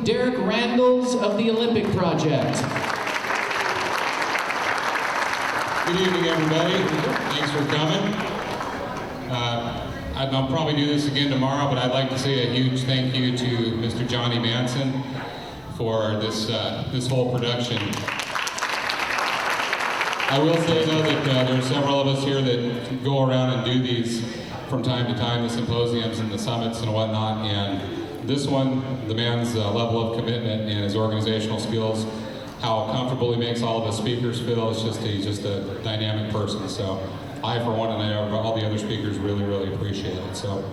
Derek Randalls of the Olympic Project. Good evening, everybody. Thanks for coming. I'll probably do this again tomorrow, but I'd like to say a huge thank you to Mr. Johnny Manson for this whole production. I will say, though, that there are several of us here that go around and do these from time to time, the symposiums and the summits and whatnot, and this one, the man's level of commitment and his organizational skills, how comfortable he makes all of the speakers feel, he's just a dynamic person. So I, for one, and I know all the other speakers really, really appreciate it. So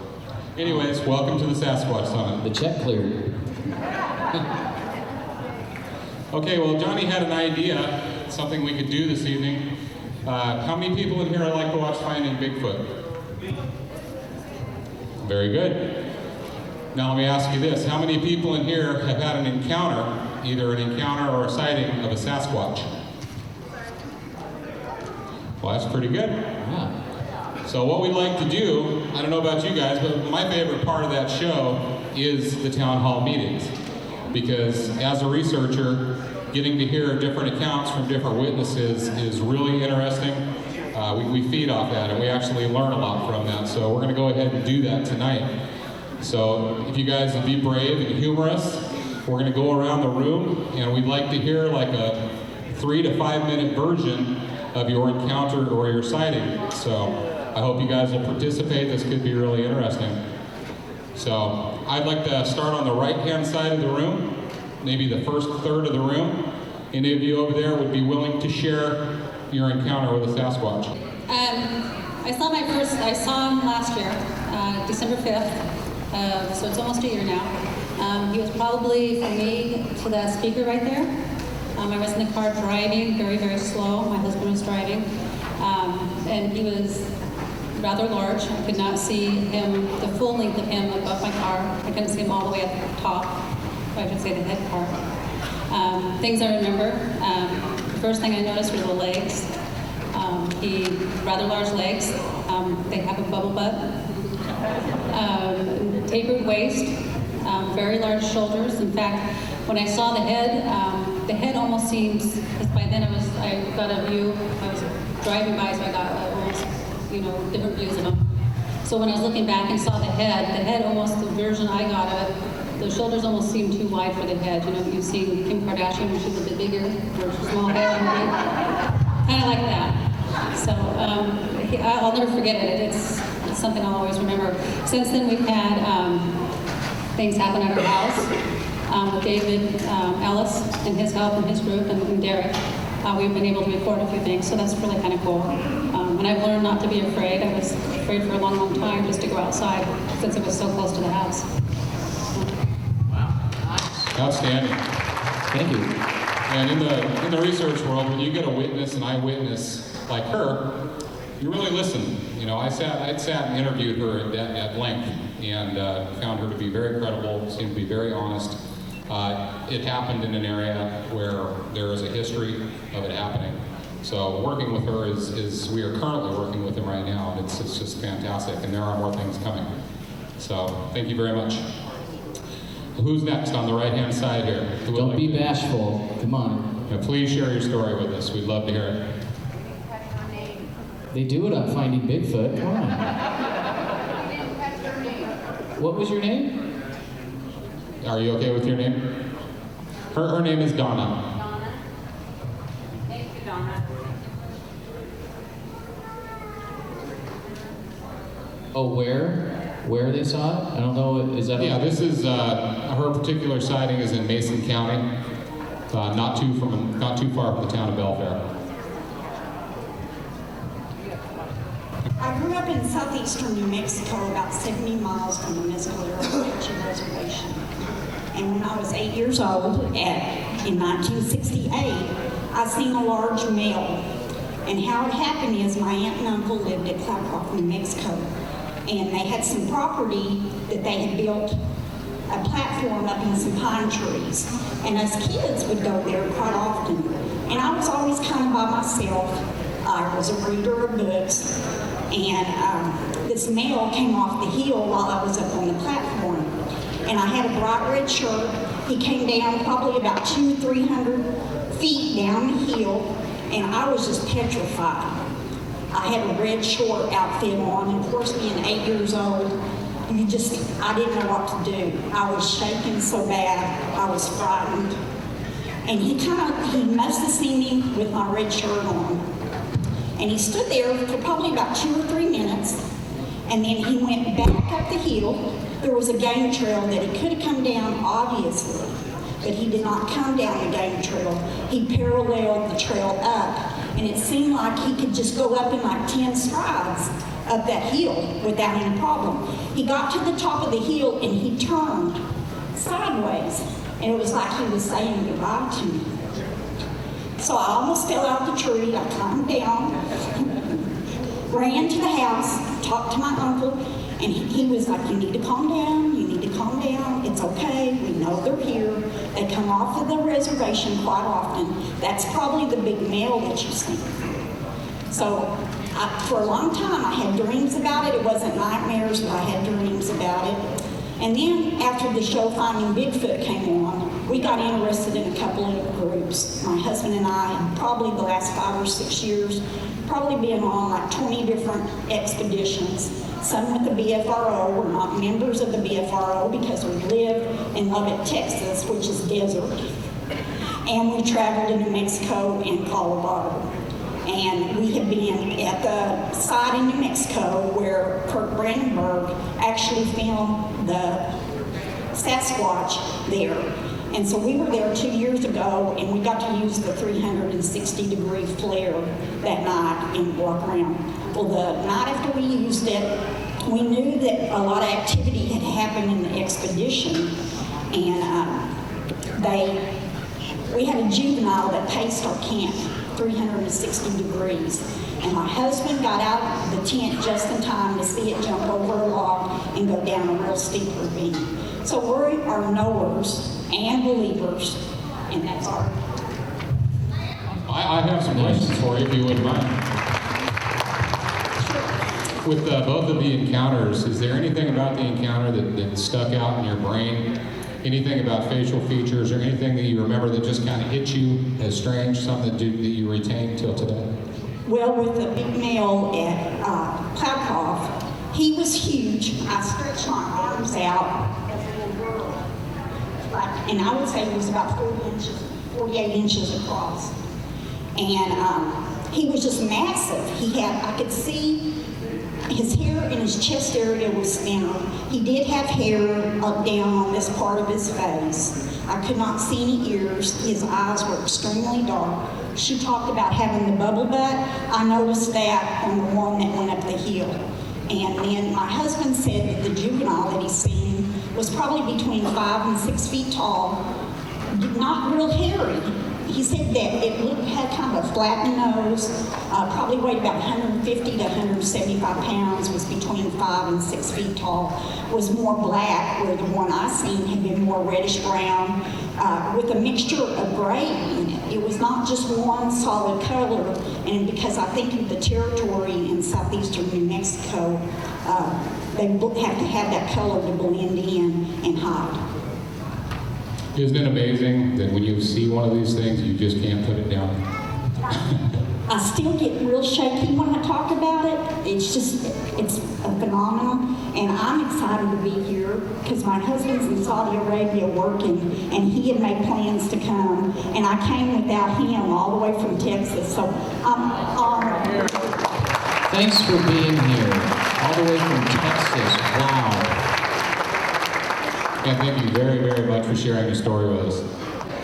anyways, welcome to the Sasquatch Summit. The check cleared. Okay, well, Johnny had an idea, something we could do this evening. How many people in here like to watch Finding Bigfoot? Very good. Now let me ask you this, how many people in here have had an encounter, either an encounter or a sighting of a Sasquatch? Well, that's pretty good. Yeah. So what we'd like to do, I don't know about you guys, but my favorite part of that show is the town hall meetings. Because as a researcher, getting to hear different accounts from different witnesses is really interesting. We feed off that and we actually learn a lot from that. So we're gonna go ahead and do that tonight. So if you guys would be brave and humorous, we're gonna go around the room and we'd like to hear like a 3 to 5 minute version of your encounter or your sighting. So I hope you guys will participate. This could be really interesting. So I'd like to start on the right-hand side of the room, maybe the first third of the room. Any of you over there would be willing to share your encounter with a Sasquatch? I saw him last year, December 5th, so it's almost a year now. He was probably, for me, to that speaker right there. I was in the car driving, very, very slow. My husband was driving, and he was rather large. I could not see him, the full length of him above my car. I couldn't see him all the way at the top, I should say the head part. Things I remember, the first thing I noticed were the legs. He rather large legs. They have a bubble butt. Tapered waist, very large shoulders. In fact, when I saw the head almost seems, because by then I got a view, I was driving by, so I got almost, different views of him. So when I was looking back and saw the head almost, the version I got of it, the shoulders almost seemed too wide for the head. You've seen Kim Kardashian when she was a bit bigger, or small head, kind of like that. So I'll never forget it. It's something I'll always remember. Since then, we've had things happen at our house with David Ellis and his help and his group and Derek. We've been able to record a few things, so that's really kind of cool. And I've learned not to be afraid. I was afraid for a long, long time just to go outside since it was so close to the house. Outstanding. Thank you. And in the research world, when you get a witness, an eyewitness like her, you really listen. I'd sat and interviewed her at length and found her to be very credible, seemed to be very honest. It happened in an area where there is a history of it happening. So working with her is we are currently working with him right now, and it's just fantastic, and there are more things coming. So thank you very much. Who's next on the right-hand side here? Don't be bashful. Come on. Yeah, please share your story with us. We'd love to hear it. They do it on Finding Bigfoot. Come on. What was your name? Are you okay with your name? Her name is Donna. Donna. Thank you, Donna. Oh, where they saw it? I don't know. Is that? Yeah, this is her particular sighting is in Mason County, not too far from the town of Belfair. I grew up in southeastern New Mexico, about 70 miles from the Mescalero Apache Reservation. And when I was 8 years old, in 1968, I seen a large male. And how it happened is my aunt and uncle lived at Claprock, New Mexico. And they had some property that they had built a platform up in some pine trees. And us kids would go there quite often. And I was always kind of by myself. I was a reader of books. And this male came off the hill while I was up on the platform. And I had a bright red shirt. He He came down probably about 200 or 300 feet down the hill, and I was just petrified. I had a red short outfit on, and of course, being 8 years old, I didn't know what to do. I was shaking so bad, I was frightened. And he must have seen me with my red shirt on. And he stood there for probably about 2 or 3 minutes, and then he went back up the hill. There was a game trail that he could have come down, obviously, but he did not come down the game trail. He paralleled the trail up, and it seemed like he could just go up in like 10 strides up that hill without any problem. He got to the top of the hill and he turned sideways, and it was like he was saying goodbye to me. So I almost fell out of the tree. I climbed down, ran to the house, talked to my uncle, and he was like, you need to calm down, you need to calm down, it's okay, we know they're here. They come off of the reservation quite often. That's probably the big male that you see. So for a long time, I had dreams about it. It wasn't nightmares, but I had dreams about it. And then after the show Finding Bigfoot came on, we got interested in a couple of groups. My husband and I, probably the last 5 or 6 years, probably been on like 20 different expeditions. Some with the BFRO. We're not members of the BFRO because we live in Lubbock, Texas, which is desert. And we traveled to New Mexico and Colorado. And we have been at the site in New Mexico where Kurt Brandenburg actually filmed the Sasquatch there. And so we were there 2 years ago, and we got to use the 360-degree flare that night and walk around. Well, the night after we used it, we knew that a lot of activity had happened in the expedition, and we had a juvenile that paced our camp 360 degrees. And my husband got out of the tent just in time to see it jump over a log and go down a real steep ravine. So we are knowers and believers, and that's our... I have some questions for you, if you wouldn't mind. With both of the encounters, is there anything about the encounter that stuck out in your brain? Anything about facial features or anything that you remember that just kind of hit you as strange, something that you retain till today? Well, with the big male at Plowcoff, he was huge. I stretched my arms out as a little girl. And I would say he was about 48 inches across. And he was just massive. I could see his hair in his chest area was thinner. He did have hair up down on this part of his face. I could not see any ears. His eyes were extremely dark. She talked about having the bubble butt. I noticed that on the one that went up the hill. And then my husband said that the juvenile that he's seen was probably between 5 and 6 feet tall, not real hairy. He said that it had kind of a flattened nose, probably weighed about 150 to 175 pounds, was between 5 and 6 feet tall, was more black, where the one I seen had been more reddish brown, with a mixture of gray in it. It was not just one solid color, and because I think of the territory in southeastern New Mexico, they have to have that color to blend in and hide. Isn't it amazing that when you see one of these things, you just can't put it down? I still get real shaky when I talk about it. It's a phenomenon. And I'm excited to be here because my husband's in Saudi Arabia working, and he had made plans to come. And I came without him all the way from Texas. So I'm honored. Thanks for being here, all the way from Texas. Wow. And thank you very, very much for sharing your story with us.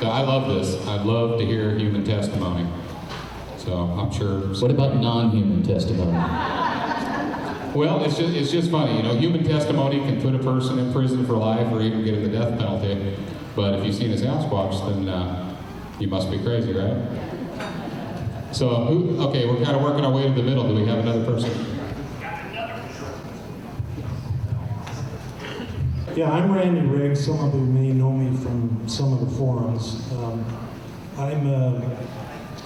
So I love this. I'd love to hear human testimony. So I'm sure. What about non-human testimony? Well, it's just funny, you know. Human testimony can put a person in prison for life or even get him the death penalty. But if you've seen a Sasquatch, then you must be crazy, right? So okay, we're kind of working our way to the middle. Do we have another person? Yeah, I'm Randy Riggs. Some of you may know me from some of the forums.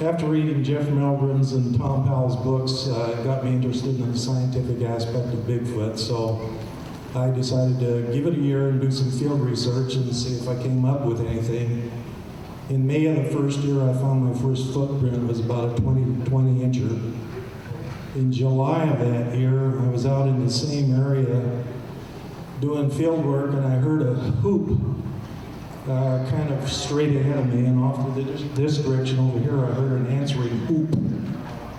After reading Jeff Melgren's and Tom Powell's books, it got me interested in the scientific aspect of Bigfoot. So I decided to give it a year and do some field research and see if I came up with anything. In May of the first year, I found my first footprint. It was about a 20 incher. In July of that year, I was out in the same area doing field work, and I heard a hoop kind of straight ahead of me, and off to this direction over here, I heard an answering hoop.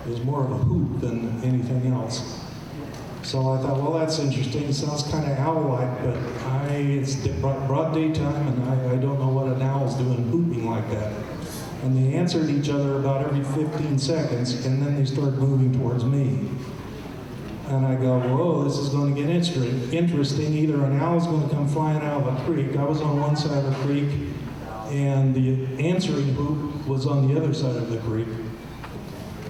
It was more of a hoop than anything else. So I thought, well, that's interesting. It sounds kind of owl-like, but it's broad daytime, and I don't know what an owl's doing hooping like that. And they answered each other about every 15 seconds, and then they started moving towards me. And I go, whoa, this is going to get interesting. Either an owl's going to come flying out of a creek. I was on one side of the creek, and the answering hoop was on the other side of the creek.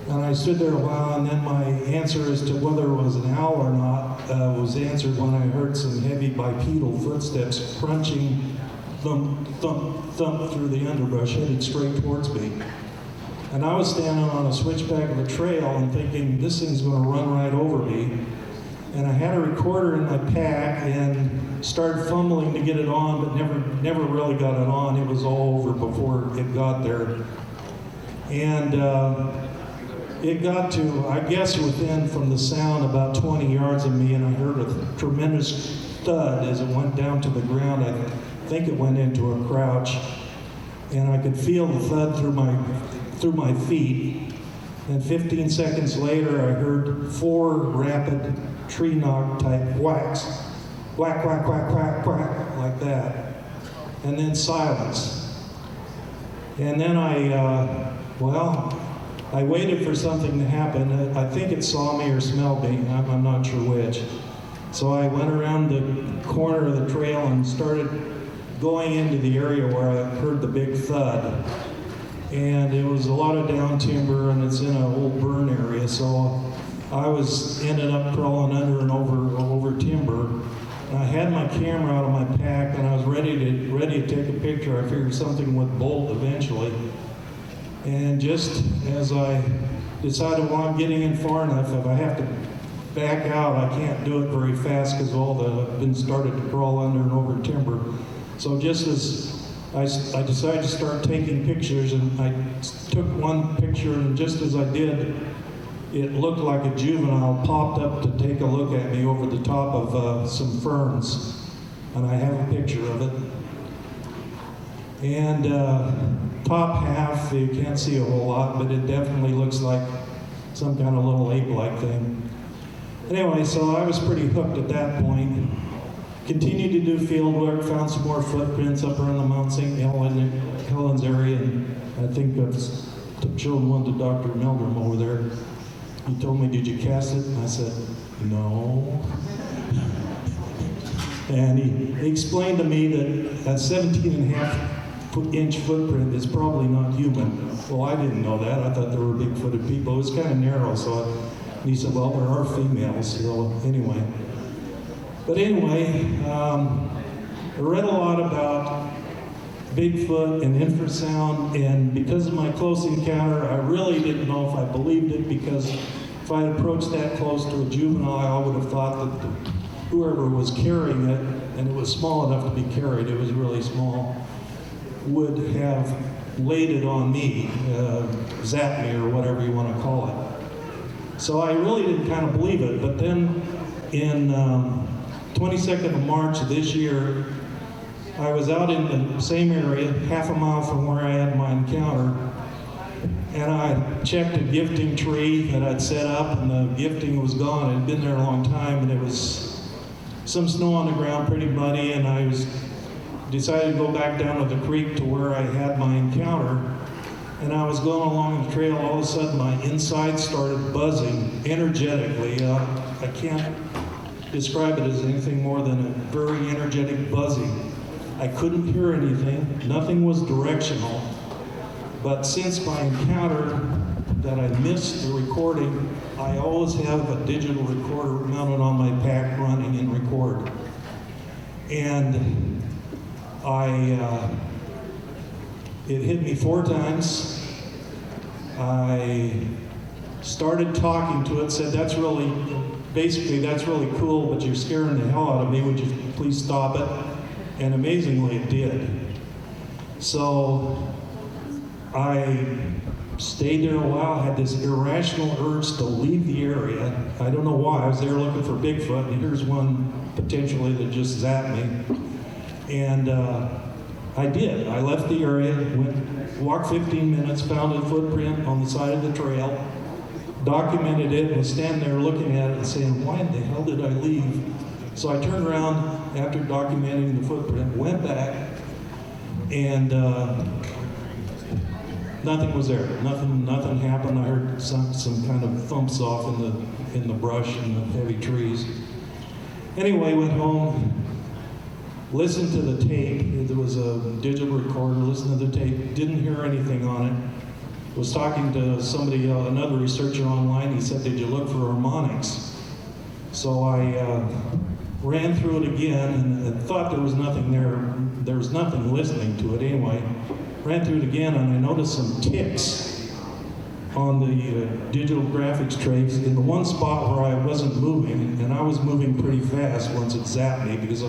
And I stood there a while, and then my answer as to whether it was an owl or not was answered when I heard some heavy bipedal footsteps crunching, thump, thump, thump through the underbrush, headed straight towards me. And I was standing on a switchback of a trail and thinking, this thing's going to run right over me. And I had a recorder in my pack and started fumbling to get it on, but never really got it on. It was all over before it got there. And it got to, I guess, within from the sound about 20 yards of me, and I heard a tremendous thud as it went down to the ground. I think it went into a crouch, and I could feel the thud through my feet. And 15 seconds later, I heard 4 rapid tree knock type whacks, whack, whack, whack, whack, whack, like that, and then silence. And then I waited for something to happen. I think it saw me or smelled me. I'm not sure which. So I went around the corner of the trail and started going into the area where I heard the big thud. And it was a lot of down timber, and it's in an old burn area. So I ended up crawling under and over timber. And I had my camera out of my pack, and I was ready to take a picture. I figured something would bolt eventually. And just as I decided, well, I'm getting in far enough, if I have to back out, I can't do it very fast because I've been started to crawl under and over timber. So just as I decided to start taking pictures, and I took one picture, and just as I did, it looked like a juvenile popped up to take a look at me over the top of some ferns. And I have a picture of it. And top half, you can't see a whole lot, but it definitely looks like some kind of little ape-like thing. Anyway, so I was pretty hooked at that point. Continued to do field work, found some more footprints up around the Mount St. Helens area, and I think I've shown one to Dr. Meldrum over there. He told me, did you cast it? And I said, no. And he explained to me that a 17.5-inch footprint is probably not human. Well, I didn't know that. I thought there were big-footed people. It was kind of narrow, and he said, well, there are females. So anyway. But anyway, I read a lot about Bigfoot and infrasound, and because of my close encounter, I really didn't know if I believed it, because if I had approached that close to a juvenile, I would have thought that whoever was carrying it, and it was small enough to be carried, it was really small, would have laid it on me, zapped me, or whatever you want to call it. So I really didn't kind of believe it, but then in 22nd of March of this year, I was out in the same area, half a mile from where I had my encounter, and I checked a gifting tree that I'd set up, and the gifting was gone. It had been there a long time, and it was some snow on the ground, pretty muddy, and I decided to go back down to the creek to where I had my encounter. And I was going along the trail, all of a sudden my insides started buzzing energetically. I can't describe it as anything more than a very energetic buzzing. I couldn't hear anything, nothing was directional. But since my encounter that I missed the recording, I always have a digital recorder mounted on my pack running and record. And it hit me 4 times. I started talking to it, said, that's really basically, that's really cool, but you're scaring the hell out of me. Would you please stop it? And amazingly, it did. So I stayed there a while, had this irrational urge to leave the area. I don't know why. I was there looking for Bigfoot, and here's one potentially that just zapped me. And I did. I left the area, walked 15 minutes, found a footprint on the side of the trail, documented it, and was standing there looking at it and saying, why in the hell did I leave? So I turned around after documenting the footprint, went back, and nothing was there. Nothing happened. I heard some kind of thumps off in the brush and the heavy trees. Anyway, went home, listened to the tape. There was a digital recorder. Listened to the tape. Didn't hear anything on it. Was talking to somebody, another researcher online. He said, "Did you look for harmonics?" So I ran through it again and thought there was nothing there. There was nothing listening to it anyway. Ran through it again and I noticed some ticks on the digital graphics trays in the one spot where I wasn't moving, and I was moving pretty fast once it zapped me because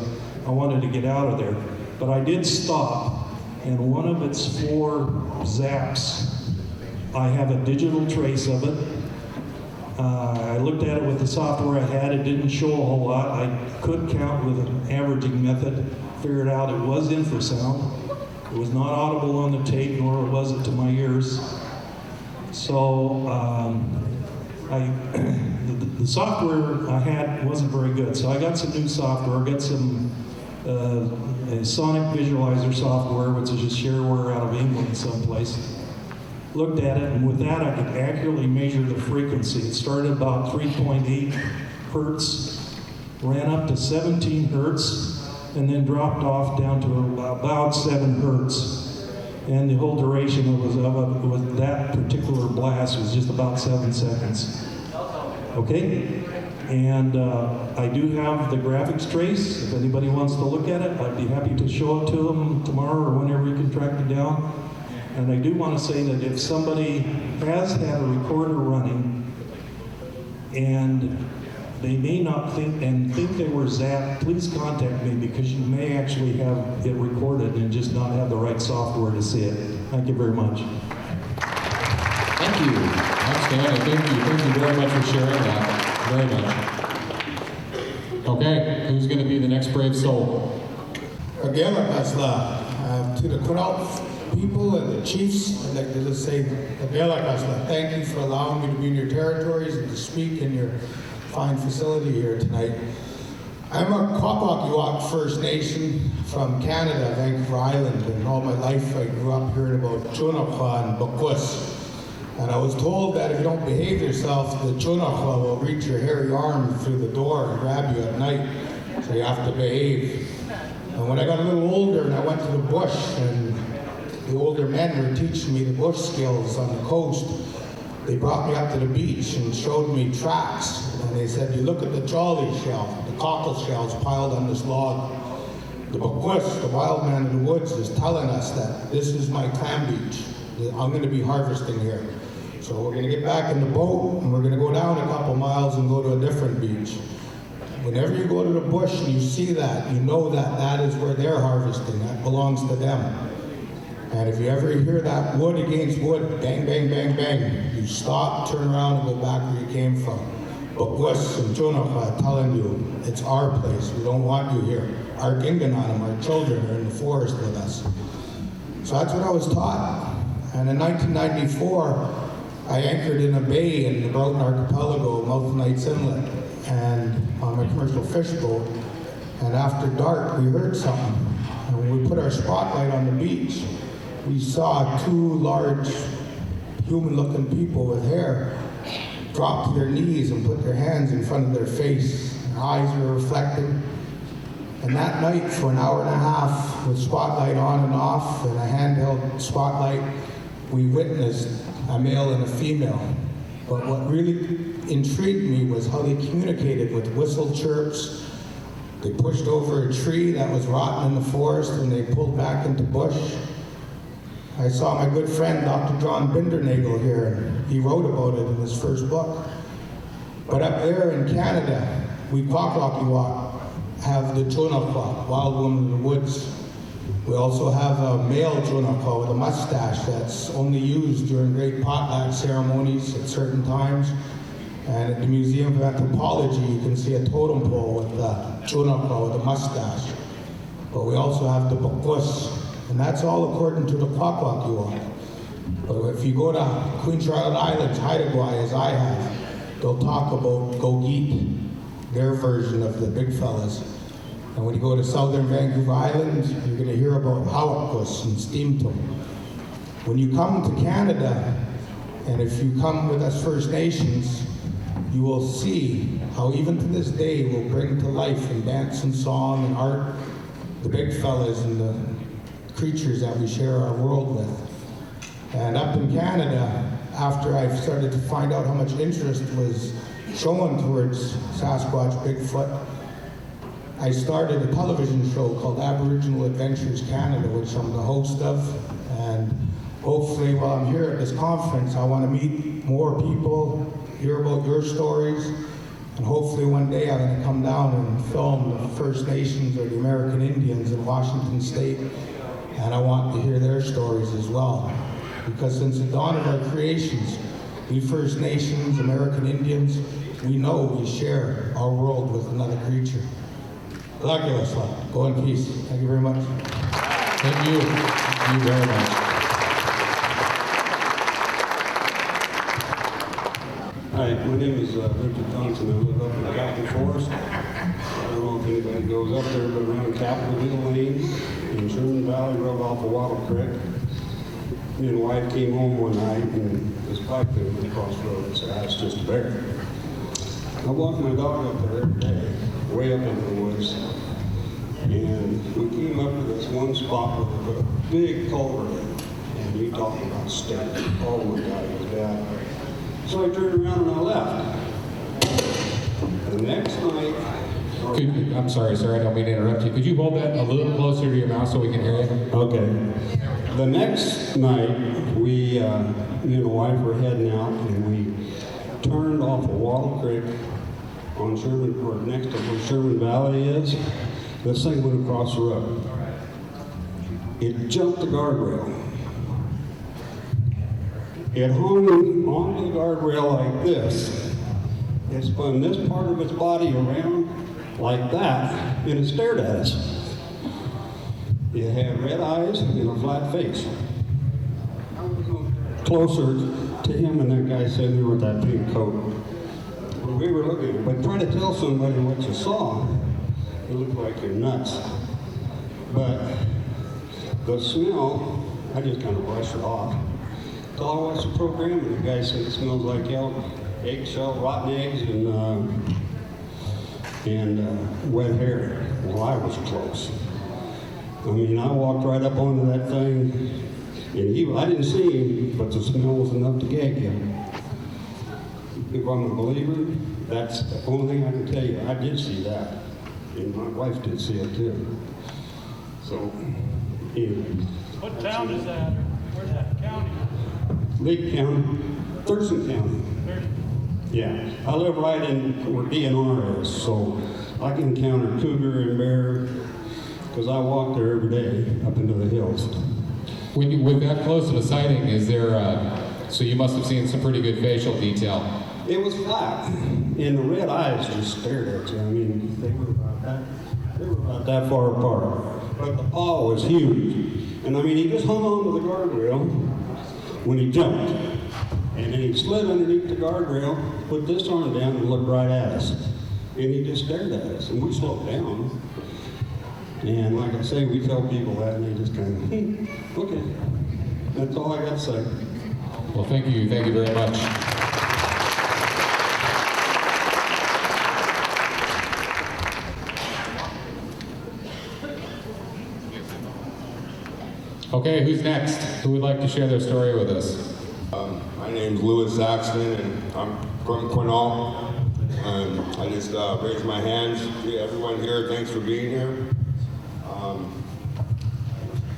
I wanted to get out of there. But I did stop, and one of its 4 zaps, I have a digital trace of it. I looked at it with the software I had. It didn't show a whole lot. I could count with an averaging method, figured out it was infrasound. It was not audible on the tape, nor was it to my ears. So the software I had wasn't very good. So I got some new software, got some a sonic visualizer software, which is just shareware out of England someplace. Looked at it, and with that I could accurately measure the frequency. It started about 3.8 hertz, ran up to 17 hertz, and then dropped off down to about 7 hertz. And the whole duration of that particular blast was just about 7 seconds. Okay? And I do have the graphics trace. If anybody wants to look at it, I'd be happy to show it to them tomorrow or whenever you can track it down. And I do want to say that if somebody has had a recorder running and they may not think they were zapped, please contact me, because you may actually have it recorded and just not have the right software to see it. Thank you very much. Thank you. Outstanding. Thank you very much for sharing that. Very much. Okay, who's going to be the next brave soul? To the Quinault people and the chiefs, I'd like to just say, thank you for allowing me to be in your territories and to speak in your fine facility here tonight. I'm a Kwakwaka'wakw First Nation from Canada, Vancouver Island, and all my life I grew up hearing about Townhall and bigfoots. And I was told that if you don't behave yourself, the Townhall will reach your hairy arm through the door and grab you at night, so you have to behave. And when I got a little older and I went to the bush, and the older men were teaching me the bush skills on the coast, they brought me up to the beach and showed me tracks. And they said, you look at the jolly shell, the cockle shells piled on this log. The bigfoots, the wild man of the woods, is telling us that this is my clam beach. I'm going to be harvesting here. So we're going to get back in the boat and we're going to go down a couple miles and go to a different beach. Whenever you go to the bush and you see that, you know that that is where they're harvesting. That belongs to them. And if you ever hear that wood against wood, bang, bang, bang, bang, you stop, turn around, and go back where you came from. Bigfoots and Townhall telling you, it's our place. We don't want you here. Our Gingananum, our children, are in the forest with us. So that's what I was taught. And in 1994, I anchored in a bay in the Broughton Archipelago, Mouth Knights Inlet, and on my commercial fish boat. And after dark, we heard something. And when we put our spotlight on the beach, we saw 2 large human-looking people with hair drop to their knees and put their hands in front of their face. Their eyes were reflecting. And that night, for an hour and a half, with spotlight on and off and a handheld spotlight, we witnessed a male and a female. But what really intrigued me was how they communicated with whistle chirps. They pushed over a tree that was rotten in the forest and they pulled back into bush. I saw my good friend, Dr. John Bindernagel here, and he wrote about it in his first book. But up there in Canada, we Kwak-Kwak-Iwak have the Chunakwa, wild woman in the woods. We also have a male Chunakwa with a mustache that's only used during great potluck ceremonies at certain times. And at the Museum of Anthropology, you can see a totem pole with the Chunakwa with a mustache. But we also have the Bakus, and that's all according to the Kwak-Kwak-Iwak. But if you go to Queen Charlotte Islands, Haida Gwaii, as I have, they'll talk about Gogit, their version of the big fellas. And when you go to southern Vancouver Island, you're going to hear about Hawakkus and Steamtoe. When you come to Canada, and if you come with us First Nations, you will see how even to this day we'll bring to life in dance and song and art the big fellas and the creatures that we share our world with. And up in Canada, after I started to find out how much interest was shown towards Sasquatch, Bigfoot, I started a television show called Aboriginal Adventures Canada, which I'm the host of. And hopefully while I'm here at this conference, I want to meet more people, hear about your stories, and hopefully one day I'm going to come down and film the First Nations or the American Indians in Washington State, and I want to hear their stories as well. Because since the dawn of our creations, we First Nations, American Indians, we know we share our world with another creature. Go in peace. Thank you very much. Thank you. Thank you very much. Hi, my name is Richard Thompson. I live up in Capitol Forest. I don't know if anybody goes up there, but around Capitol Hill Lane in Sherman Valley Road off of Wattle Creek. Me and wife came home one night and this pipe thing went across the road and said, "That's just a bear." I walk my dog up there every day, way up into the woods. And we came up to this one spot where they put a big culvert in. And you talk about stank. Oh my God, it was bad. So I turned around and I left. The next night, I'm sorry, sir, I don't mean to interrupt you. Could you hold that a little closer to your mouth so we can hear you? okay. The next night, me and the wife were heading out and we turned off of Wattle Creek on Sherman, or next to where Sherman Valley is. This thing went across the road. It jumped the guardrail. It hung onto the guardrail like this. It spun this part of its body around like that, and it stared at us. It had red eyes and a flat face. I was closer to him and that guy sitting there with that pink coat. When we were looking at it, but try to tell somebody what you saw, it looked like you're nuts. But the smell, I just kind of brushed it off. So I watched the program and the guy said it smells like eggshell, rotten eggs, and wet hair. Well, I was close. I mean, I walked right up onto that thing, and I didn't see him, but the smell was enough to gag him. If I'm a believer, that's the only thing I can tell you. I did see that, and my wife did see it too. So, anyway. What town is that? Where's that county? Lake County, Thurston County. Yeah, I live right in where DNR is, so I can encounter cougar and bear because I walk there every day up into the hills. When you were that close to the sighting, is there, so you must have seen some pretty good facial detail. It was flat, and the red eyes just stared at you. I mean, they were about that far apart. But the paw was huge. And I mean, he just hung on to the guardrail when he jumped. And then he slid underneath the guardrail, put this arm down and looked right at us. And he just stared at us, and we slowed down. And like I say, we tell people that, and they just kind of, okay. That's all I got to say. Well, thank you very much. Okay, who's next? Who would like to share their story with us? My name's Louis Saxton, and I'm from Quinault. I just raised my hands to everyone here. Thanks for being here.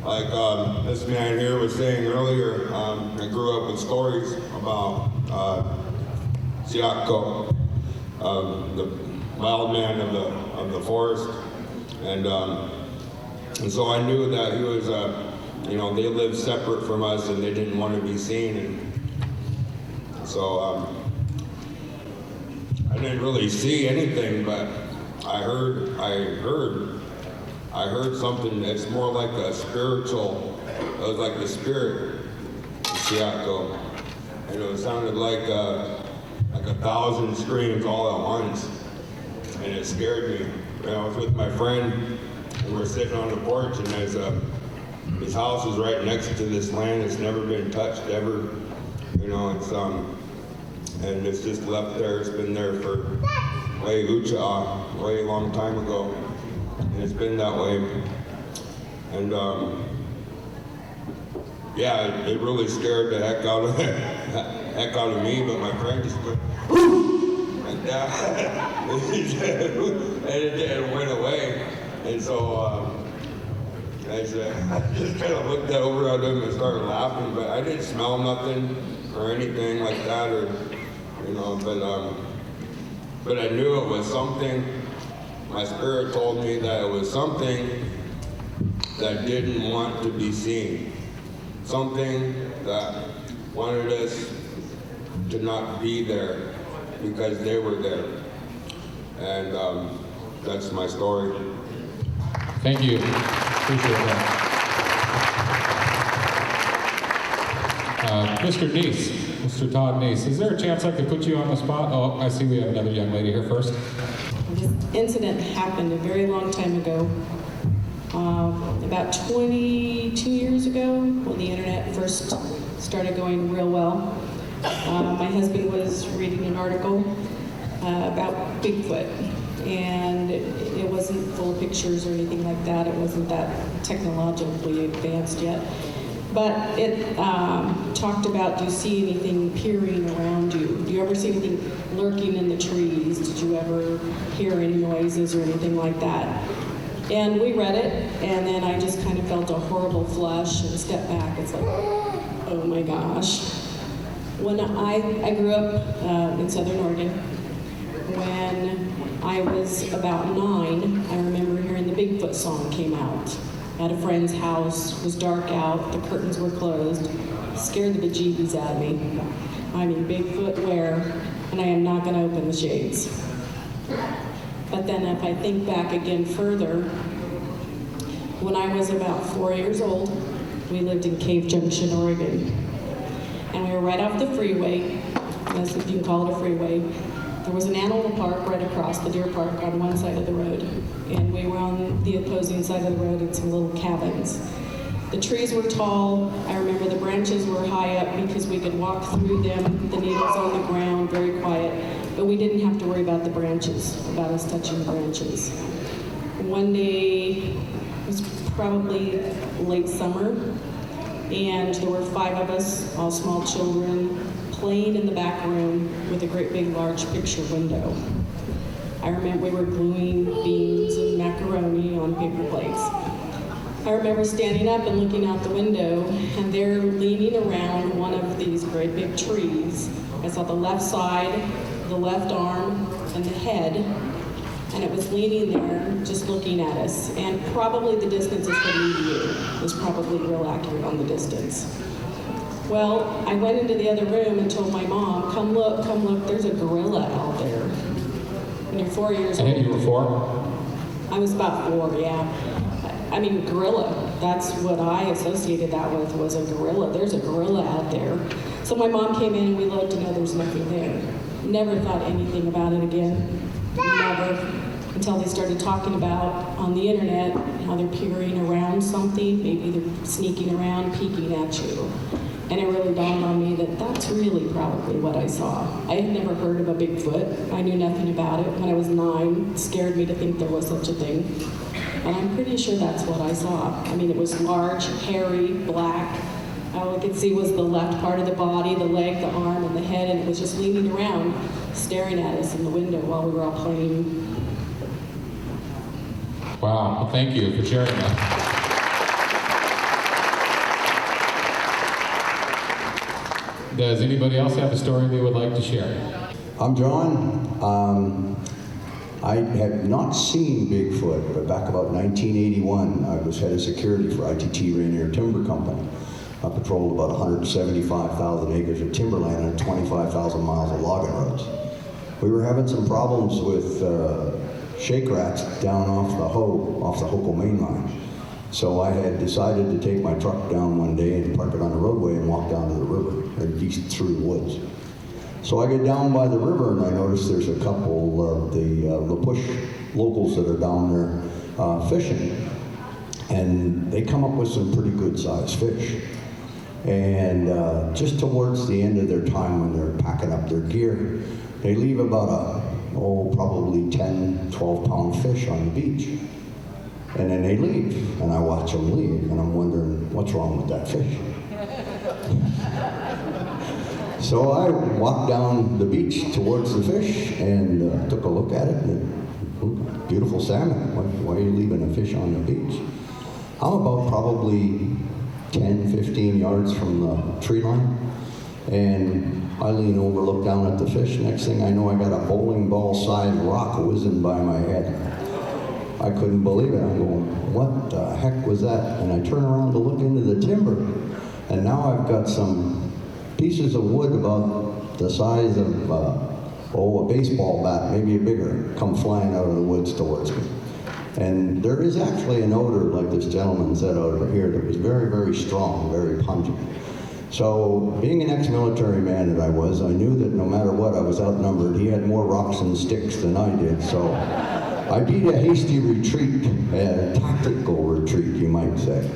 Like this man here was saying earlier, I grew up with stories about Siako. the wild man of the forest, and so I knew that he was, they lived separate from us and they didn't want to be seen, and so I didn't really see anything, but I heard something that's more like a spiritual. It was like the spirit of Seattle, and it sounded like 1,000 screams all at once, and it scared me. And I was with my friend, and we're sitting on the porch, and there's his house is right next to this land. It's never been touched ever. It's and it's just left there. It's been there for way long time ago, and it's been that way. And yeah, it really scared the heck out of me. But my friend just went, "Woo!" like that, and it went away. And so I just kind of looked over at him and started laughing. But I didn't smell nothing or anything like that, or but I knew it was something. My spirit told me that it was something that didn't want to be seen. Something that wanted us to not be there because they were there. And that's my story. Thank you. Appreciate that. Mr. Neese, Mr. Todd Neese, is there a chance I could put you on the spot? Oh, I see we have another young lady here first. This incident happened a very long time ago, about 22 years ago, when the internet first started going real well. My husband was reading an article about Bigfoot, and it wasn't full of pictures or anything like that. It wasn't that technologically advanced yet. But it talked about, do you see anything peering around you? Do you ever see anything lurking in the trees? Did you ever hear any noises or anything like that? And we read it, and then I just kind of felt a horrible flush and stepped back. It's like, oh my gosh. When I grew up in Southern Oregon, when I was about 9, I remember hearing the Bigfoot song came out. At a friend's house, it was dark out, the curtains were closed, scared the bejeebies out of me. I mean, Bigfoot where? And I am not gonna open the shades. But then if I think back again further, when I was about 4 years old, we lived in Cave Junction, Oregon. And we were right off the freeway, as if you can call it a freeway. There was an animal park right across, the deer park, on one side of the road. And we were on the opposing side of the road in some little cabins. The trees were tall. I remember the branches were high up because we could walk through them, the needles on the ground, very quiet. But we didn't have to worry about the branches, about us touching the branches. One day, it was probably late summer, and there were 5 of us, all small children, playing in the back room with a great big large picture window. I remember we were gluing beans and macaroni on paper plates. I remember standing up and looking out the window, and they're leaning around one of these great big trees. I saw the left side, the left arm, and the head, and it was leaning there, just looking at us. And probably the distance is from me to you. It was probably real accurate on the distance. Well, I went into the other room and told my mom, come look, there's a gorilla out there. When you're 4 years old. And you were 4? I was about 4, yeah. I mean, gorilla, that's what I associated that with, was a gorilla. There's a gorilla out there. So my mom came in and we looked, and no, there's nothing there. Never thought anything about it again. Never. Until they started talking about on the internet how they're peering around something, maybe they're sneaking around, peeking at you. And it really dawned on me that that's really probably what I saw. I had never heard of a Bigfoot. I knew nothing about it. When I was 9, it scared me to think there was such a thing. And I'm pretty sure that's what I saw. I mean, it was large, hairy, black. All I could see was the left part of the body, the leg, the arm, and the head, and it was just leaning around, staring at us in the window while we were all playing. Wow, well, thank you for sharing that. Does anybody else have a story they would like to share? I'm John. I had not seen Bigfoot, but back about 1981, I was head of security for ITT Rainier Timber Company. I patrolled about 175,000 acres of timberland and 25,000 miles of logging roads. We were having some problems with shake rats down off the Hoco main line. So I had decided to take my truck down one day and park it on the roadway and walk down to the river, or east through the woods. So I get down by the river and I notice there's a couple of the Lapush locals that are down there fishing. And they come up with some pretty good sized fish. And just towards the end of their time when they're packing up their gear, they leave about probably 10, 12 pound fish on the beach. And then they leave, and I watch them leave, and I'm wondering, what's wrong with that fish? So I walked down the beach towards the fish and took a look at it, and beautiful salmon. Why are you leaving a fish on the beach? I'm about probably 10, 15 yards from the tree line, and I lean over, look down at the fish. Next thing I know, I got a bowling ball-sized rock whizzing by my head. I couldn't believe it. I'm going, what the heck was that? And I turn around to look into the timber, and now I've got some pieces of wood about the size of a baseball bat, maybe bigger, come flying out of the woods towards me. And there is actually an odor, like this gentleman said over here, that was very, very strong, very pungent. So, being an ex-military man that I was, I knew that no matter what, I was outnumbered. He had more rocks and sticks than I did, so I beat a hasty retreat, a tactical retreat, you might say.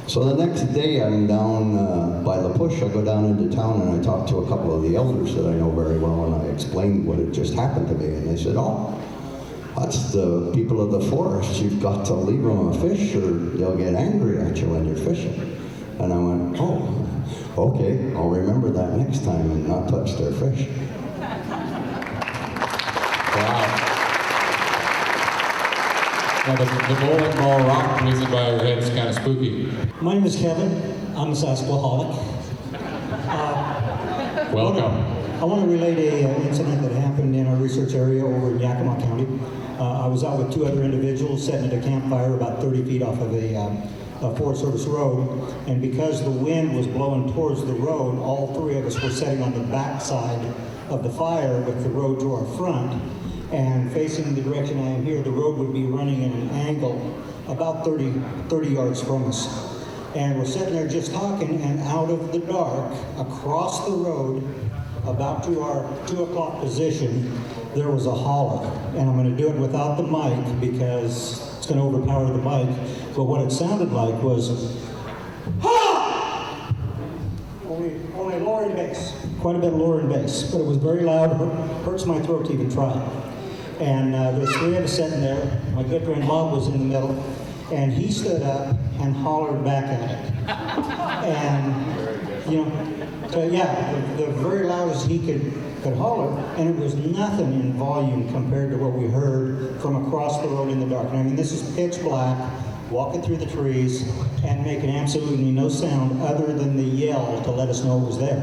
So the next day I'm down by Lapush. I go down into town and I talk to a couple of the elders that I know very well, and I explained what had just happened to me. And they said, oh, that's the people of the forest. You've got to leave them a fish or they'll get angry at you when you're fishing. And I went, oh, okay, I'll remember that next time and not touch their fish. Wow. Now the bowling ball rock whizzing by your head is kind of spooky. My name is Kevin. I'm a Sasquatchaholic. Welcome. I want to relate an incident that happened in our research area over in Yakima County. I was out with two other individuals sitting at a campfire about 30 feet off of a Forest Service road, and because the wind was blowing towards the road, all three of us were sitting on the back side of the fire with the road to our front, and facing the direction I am here, the road would be running in an angle about 30 yards from us. And we're sitting there just talking, and out of the dark, across the road, about to our 2 o'clock position, there was a holler. And I'm going to do it without the mic because it's going to overpower the mic. But what it sounded like was, ha! Only lower in bass, quite a bit lower in bass. But it was very loud, hurts my throat to even try it. And there's three of us sitting there. My good friend Bob was in the middle, and he stood up and hollered back at it. And, you know, so yeah, the very loudest he could holler, and it was nothing in volume compared to what we heard from across the road in the dark. And I mean, this is pitch black, walking through the trees, and making absolutely no sound other than the yell to let us know it was there.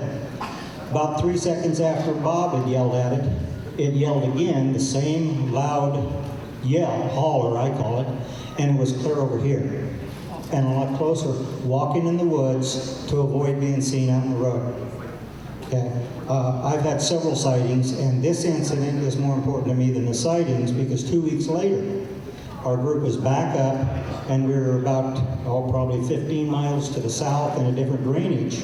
About 3 seconds after Bob had yelled at it, it yelled again, the same loud yell, holler I call it, and it was clear over here. And a lot closer, walking in the woods to avoid being seen out in the road. Okay. I've had several sightings, and this incident is more important to me than the sightings because 2 weeks later, our group was back up, and we were about, probably 15 miles to the south in a different drainage,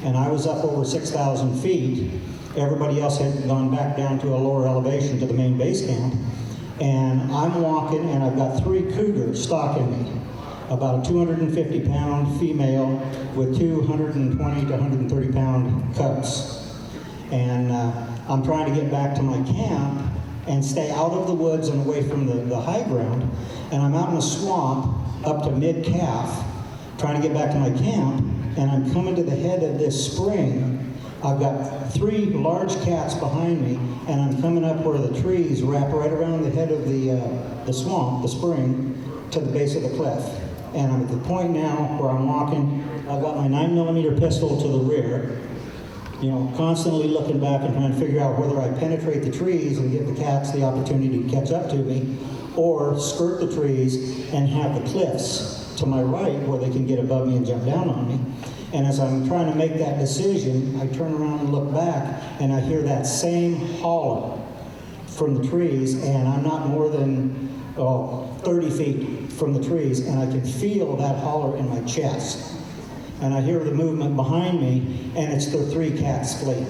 and I was up over 6,000 feet. Everybody else had gone back down to a lower elevation to the main base camp, and I'm walking, and I've got 3 cougars stalking me. About a 250-pound female with 220 to 130-pound cubs. And I'm trying to get back to my camp and stay out of the woods and away from the high ground. And I'm out in a swamp up to mid-calf, trying to get back to my camp, and I'm coming to the head of this spring. I've got 3 large cats behind me, and I'm coming up where the trees wrap right around the head of the swamp, the spring, to the base of the cliff. And I'm at the point now where I'm walking. I've got my 9mm pistol to the rear, constantly looking back and trying to figure out whether I penetrate the trees and give the cats the opportunity to catch up to me, or skirt the trees and have the cliffs to my right where they can get above me and jump down on me. And as I'm trying to make that decision, I turn around and look back, and I hear that same holler from the trees, and I'm not more than 30 feet from the trees, and I can feel that holler in my chest. And I hear the movement behind me, and it's the 3 cats fleeing.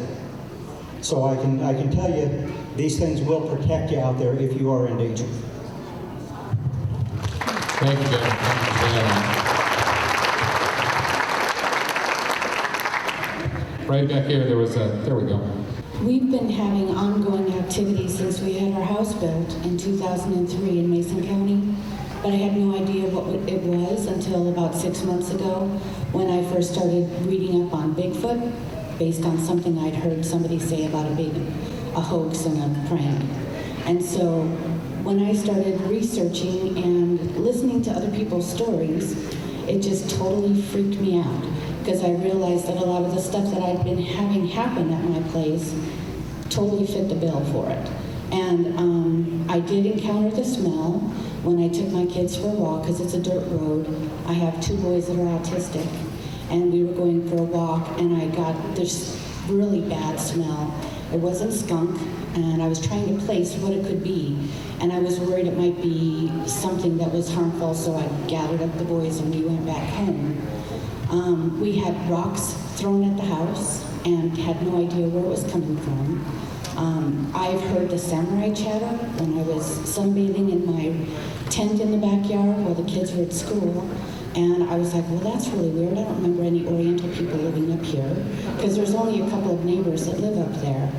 So I can tell you, these things will protect you out there if you are in danger. Thank you, Jeff. Right back here, there we go. We've been having ongoing activities since we had our house built in 2003 in Mason County, but I had no idea what it was until about 6 months ago when I first started reading up on Bigfoot based on something I'd heard somebody say about a hoax and a prank. And so when I started researching and listening to other people's stories, it just totally freaked me out, because I realized that a lot of the stuff that I'd been having happen at my place totally fit the bill for it. And I did encounter the smell when I took my kids for a walk, because it's a dirt road. I have 2 boys that are autistic, and we were going for a walk, and I got this really bad smell. It wasn't skunk, and I was trying to place what it could be, and I was worried it might be something that was harmful, so I gathered up the boys and we went back home. We had rocks thrown at the house and had no idea where it was coming from. I've heard the samurai chatter when I was sunbathing in my tent in the backyard while the kids were at school. And I was like, well, that's really weird. I don't remember any Oriental people living up here, because there's only a couple of neighbors that live up there.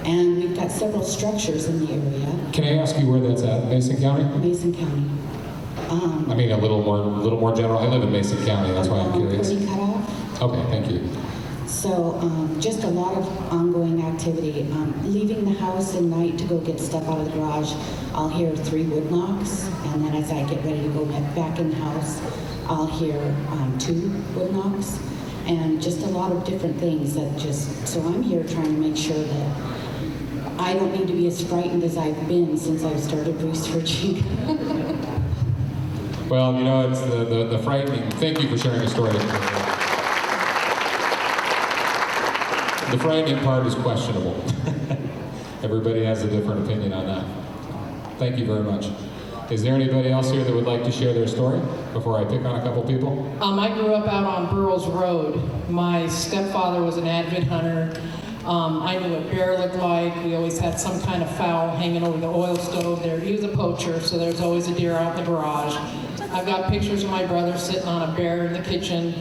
And we've got several structures in the area. Can I ask you where that's at? Mason County? Mason County. I mean, a little more general. I live in Mason County. That's why I'm curious. Pretty cut off. Okay, thank you. So just a lot of ongoing activity. Leaving the house at night to go get stuff out of the garage, I'll hear 3 wood knocks, and then as I get ready to go back in the house, I'll hear 2 wood knocks, and just a lot of different things that just, so I'm here trying to make sure that I don't need to be as frightened as I've been since I've started researching. Well, it's the frightening. Thank you for sharing your story. The frightening part is questionable. Everybody has a different opinion on that. Thank you very much. Is there anybody else here that would like to share their story before I pick on a couple people? I grew up out on Burroughs Road. My stepfather was an avid hunter. I knew what bear looked like. We always had some kind of fowl hanging over the oil stove there. He was a poacher, so there's always a deer out in the garage. I've got pictures of my brother sitting on a bear in the kitchen,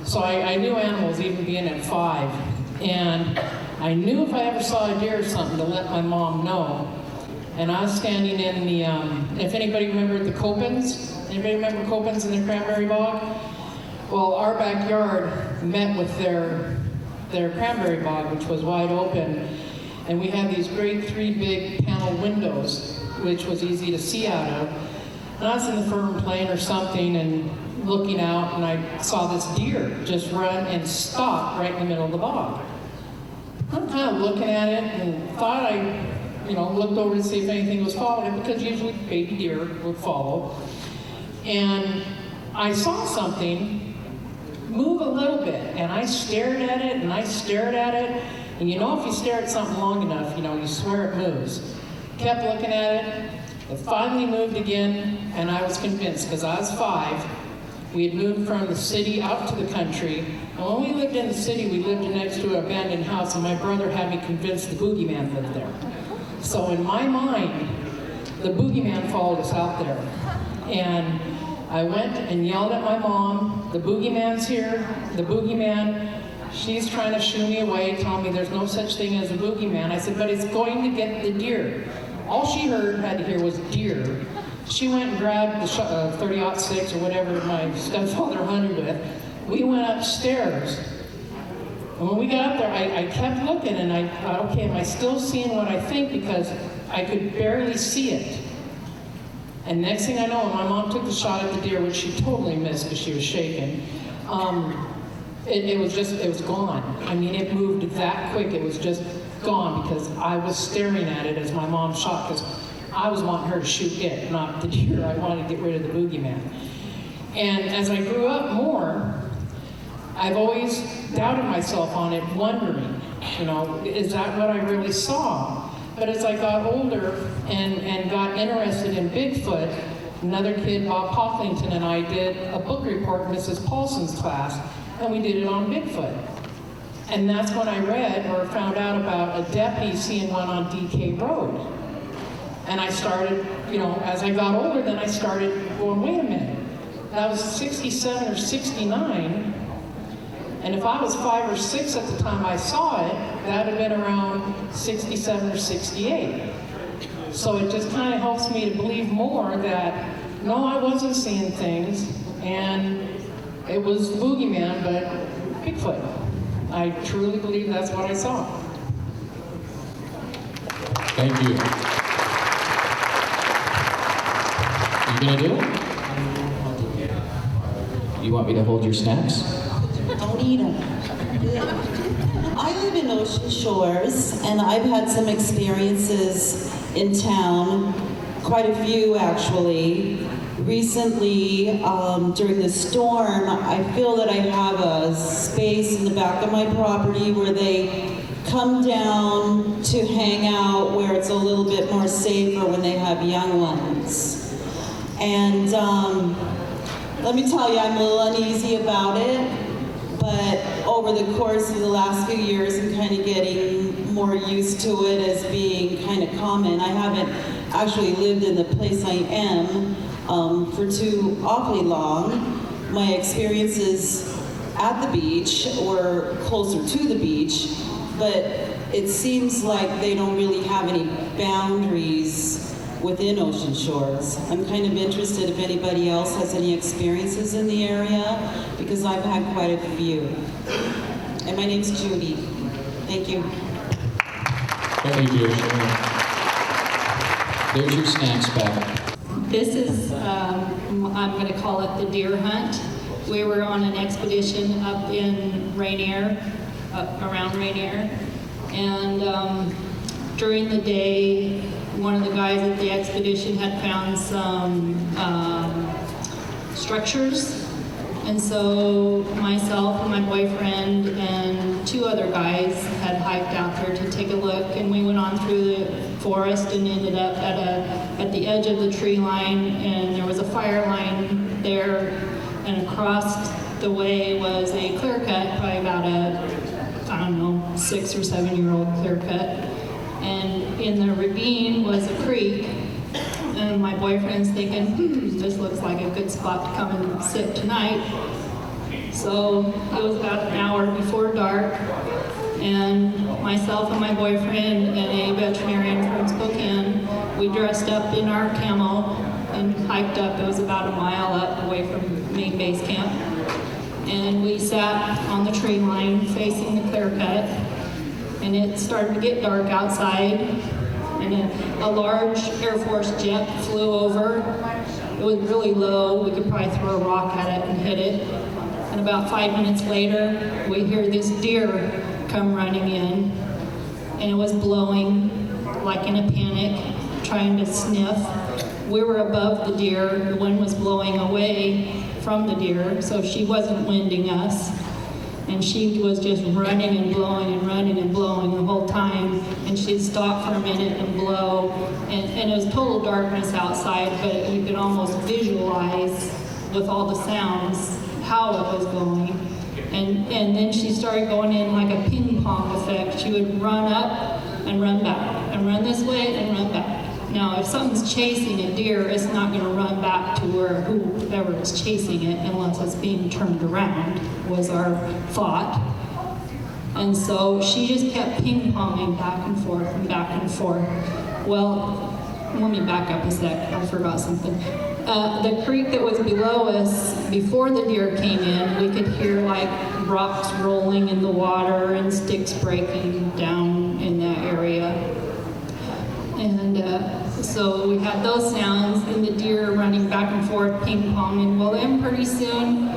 So I knew animals even being at 5. And I knew if I ever saw a deer or something to let my mom know. And I was standing in the, if anybody remembered the Copans? Anybody remember Copans in the cranberry bog? Well, our backyard met with their cranberry bog, which was wide open. And we had these great 3 big panel windows, which was easy to see out of. And I was in the firm plane or something and looking out, and I saw this deer just run and stop right in the middle of the bog. I'm kind of looking at it and thought I looked over to see if anything was following it, because usually baby deer would follow. And I saw something move a little bit, and I stared at it, and I stared at it, and if you stare at something long enough, you swear it moves. Kept looking at it, it finally moved again, and I was convinced, because I was 5. We had moved from the city out to the country, and when we lived in the city, we lived next to an abandoned house, and my brother had me convinced the boogeyman lived there. So in my mind, the boogeyman followed us out there. And I went and yelled at my mom, the boogeyman's here, the boogeyman. She's trying to shoo me away, telling me there's no such thing as a boogeyman. I said, but it's going to get the deer. All she had to hear was deer. She went and grabbed the 30-06 or whatever my stepfather hunted with. We went upstairs. And when we got up there, I kept looking, and I thought, okay, am I still seeing what I think? Because I could barely see it. And next thing I know, my mom took the shot at the deer, which she totally missed because she was shaking. It was gone. I mean, it moved that quick. It was just gone because I was staring at it as my mom shot, because I was wanting her to shoot it, not the deer. I wanted to get rid of the boogeyman. And as I grew up more, I've always doubted myself on it, wondering, is that what I really saw? But as I got older and got interested in Bigfoot, another kid, Bob Pocklington, and I did a book report in Mrs. Paulson's class, and we did it on Bigfoot. And that's when I read or found out about a deputy seeing one on DK Road. And I started, as I got older, then I started going, wait a minute, that was 67 or 69, and if I was 5 or 6 at the time I saw it, that would have been around 67 or 68. So it just kind of helps me to believe more that, no, I wasn't seeing things, and it was the boogeyman, but Bigfoot. I truly believe that's what I saw. Thank you. You gonna do it? You want me to hold your snacks? Don't eat them. I live in Ocean Shores, and I've had some experiences in town, quite a few actually. Recently, during the storm, I feel that I have a space in the back of my property where they come down to hang out, where it's a little bit more safer when they have young ones. And let me tell you, I'm a little uneasy about it, but over the course of the last few years, I'm kind of getting more used to it as being kind of common. I haven't actually lived in the place I am for too awfully long. My experiences at the beach or closer to the beach, but it seems like they don't really have any boundaries within Ocean Shores. I'm kind of interested if anybody else has any experiences in the area, because I've had quite a few. And my name's Judy. Thank you. Thank you. There's your snacks back. This is, I'm going to call it the deer hunt. We were on an expedition up in Rainier, around Rainier, and during the day, one of the guys at the expedition had found some structures, and so myself and my boyfriend and 2 other guys had hiked out there to take a look, and we went on through the forest and ended up at the edge of the tree line, and there was a fire line there, and across the way was a clear cut, probably about a, I don't know, 6 or 7-year-old clear cut. And in the ravine was a creek, and my boyfriend's thinking, this looks like a good spot to come and sit tonight. So it was about an hour before dark, and myself and my boyfriend and a veterinarian from Spokane, we dressed up in our camo and hiked up. It was about a mile up away from main base camp. And we sat on the tree line facing the clear cut, and it started to get dark outside, and a large Air Force jet flew over. It was really low. We could probably throw a rock at it and hit it. And about 5 minutes later, we hear this deer come running in, and it was blowing like in a panic, trying to sniff. We were above the deer. The wind was blowing away from the deer, so she wasn't winding us. And she was just running and blowing and running and blowing the whole time. And she'd stop for a minute and blow. And it was total darkness outside, but you could almost visualize with all the sounds how it was going. And then she started going in like a ping pong effect. She would run up and run back, and run this way and run back. Now, if something's chasing a deer, it's not going to run back to where whoever is chasing it unless it's being turned around, was our thought. And so she just kept ping-ponging back and forth and back and forth. Well, let me back up a sec. I forgot something. The creek that was below us, before the deer came in, we could hear like rocks rolling in the water and sticks breaking down in that area. And so we had those sounds and the deer running back and forth, ping-ponging. Well, then pretty soon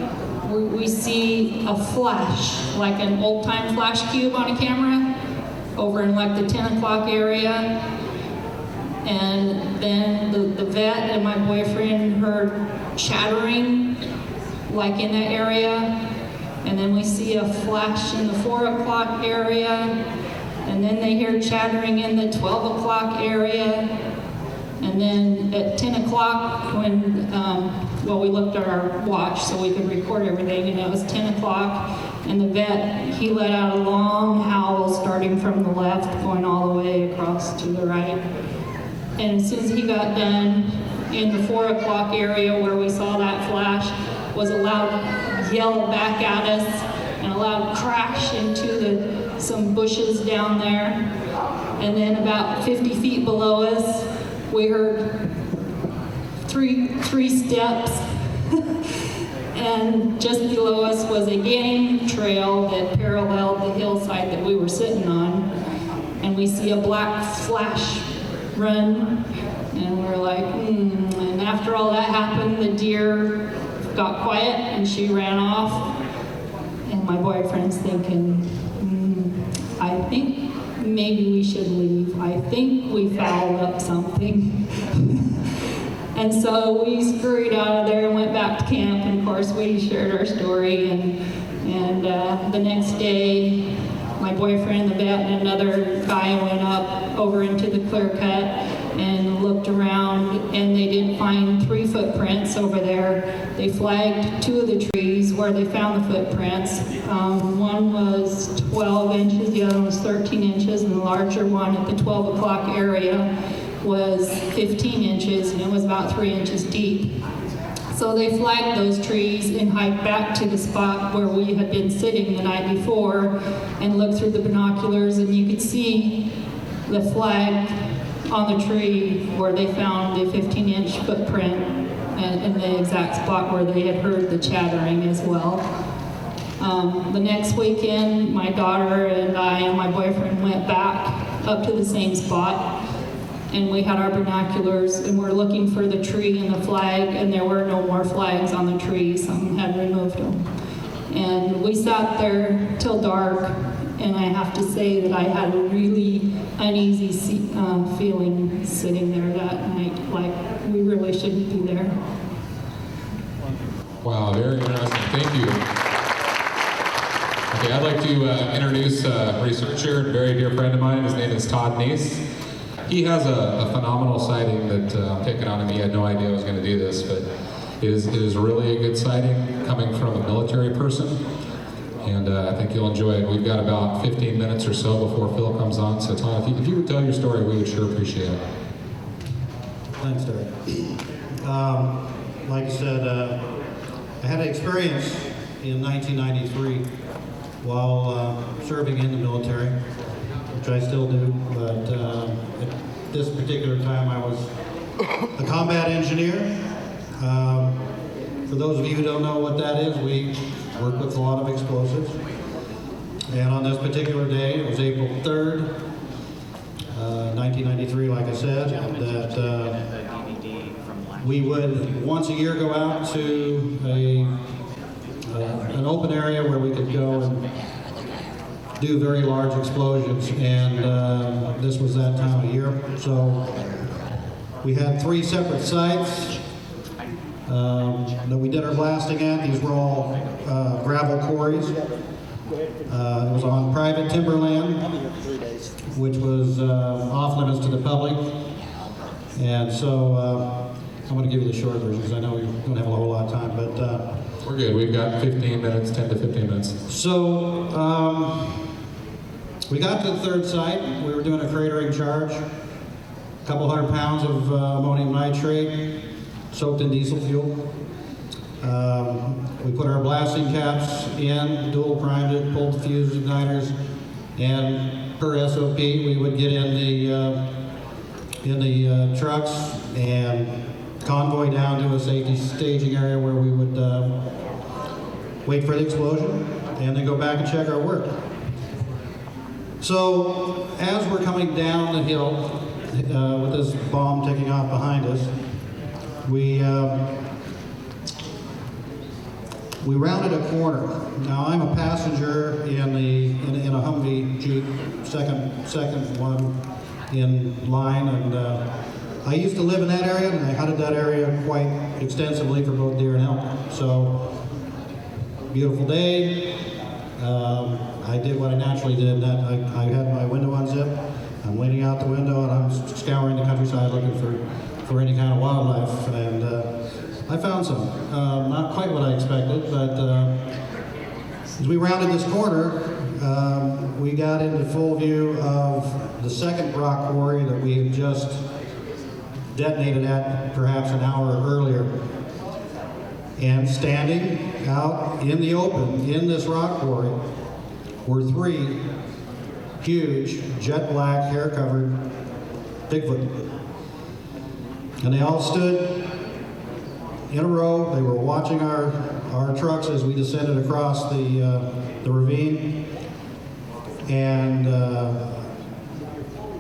we see a flash, like an old-time flash cube on a camera, over in like the 10 o'clock area. And then the vet and my boyfriend heard chattering, like in that area. And then we see a flash in the 4 o'clock area. And then they hear chattering in the 12 o'clock area. And then at 10 o'clock, when, well, we looked at our watch so we could record everything, and it was 10 o'clock. And the vet, he let out a long howl starting from the left, going all the way across to the right. And as soon as he got done, in the 4 o'clock area where we saw that flash, was a loud yell back at us and a loud crash into some bushes down there. And then about 50 feet below us, we heard three steps. And just below us was a game trail that paralleled the hillside that we were sitting on. And we see a black flash run, and we're like, And after all that happened, the deer got quiet and she ran off. And my boyfriend's thinking, I think maybe we should leave. I think we fouled up something. And so we scurried out of there and went back to camp, and of course we shared our story, and the next day my boyfriend, the vet, and another guy went up over into the clear cut and looked around, and they did find 3 footprints over there. They flagged 2 of the trees where they found the footprints. One was 12 inches, the other one was 13 inches, and the larger one at the 12 o'clock area was 15 inches, and it was about 3 inches deep. So they flagged those trees and hiked back to the spot where we had been sitting the night before and looked through the binoculars, and you could see the flag on the tree where they found the 15-inch footprint in the exact spot where they had heard the chattering as well. The next weekend, my daughter and I and my boyfriend went back up to the same spot, and we had our binoculars, and we're looking for the tree and the flag, and there were no more flags on the tree. Someone had removed them. And we sat there till dark, and I have to say that I had a really uneasy feeling sitting there that night, like we really shouldn't be there. Wow, very interesting. Thank you. Okay, I'd like to introduce a researcher, a very dear friend of mine. His name is Todd Neese. He has a phenomenal sighting that I'm picking on him. He had no idea I was going to do this, but it is really a good sighting coming from a military person, and I think you'll enjoy it. We've got about 15 minutes or so before Phil comes on, so Todd, if you would tell your story, we would sure appreciate it. Thanks, Derek. Like I said, I had an experience in 1993 while serving in the military, which I still do, but at this particular time I was a combat engineer. For those of you who don't know what that is, we work with a lot of explosives. And on this particular day, it was April 3rd, 1993, like I said, that we would once a year go out to an open area where we could go and do very large explosions, and this was that time of year. So we had 3 separate sites that we did our blasting at. These were all gravel quarries. It was on private timberland, which was off limits to the public. And so I'm going to give you the short version because I know we don't have a whole lot of time, but we're good. We've got 15 minutes, 10 to 15 minutes. So we got to the 3rd site. We were doing a cratering charge. A couple 100 pounds of ammonium nitrate soaked in diesel fuel. We put our blasting caps in, dual primed it, pulled the fuse igniters, and per SOP we would get in the trucks and convoy down to a safety staging area where we would wait for the explosion and then go back and check our work. So as we're coming down the hill with this bomb taking off behind us, we we rounded a corner. Now I'm a passenger in a Humvee Jeep, second one in line, and I used to live in that area, and I hunted that area quite extensively for both deer and elk. So, beautiful day. I did what I naturally did. That I had my window unzipped. I'm leaning out the window, and I'm scouring the countryside looking for any kind of wildlife, and I found some. Not quite what I expected, but as we rounded this corner, we got into full view of the second rock quarry that we had just detonated at perhaps an hour earlier. And standing out in the open in this rock quarry were 3 huge, jet black, hair-covered Bigfoot. And they all stood in a row. They were watching our trucks as we descended across the ravine. And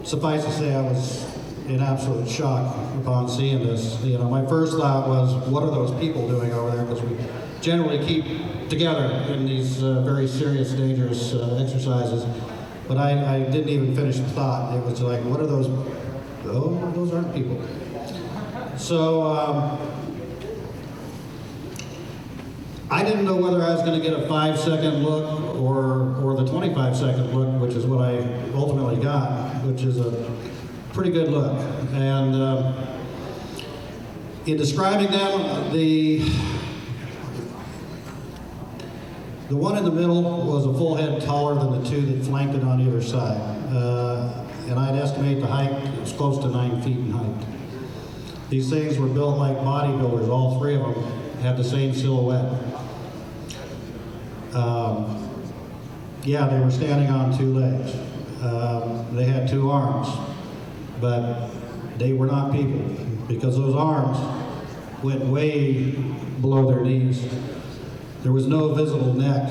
suffice to say, I was in absolute shock upon seeing this. You know, my first thought was, what are those people doing over there? Because we generally keep together in these very serious, dangerous exercises. But I didn't even finish the thought. It was like, what are those? Oh, those aren't people. So I didn't know whether I was going to get a 5-second look or the 25-second look, which is what I ultimately got, which is a pretty good look. And in describing them, the one in the middle was a full head taller than the 2 that flanked it on either side. And I'd estimate the height was close to 9 feet in height. These things were built like bodybuilders. All 3 of them had the same silhouette. Yeah, they were standing on 2 legs. They had 2 arms, but they were not people because those arms went way below their knees. There was no visible neck.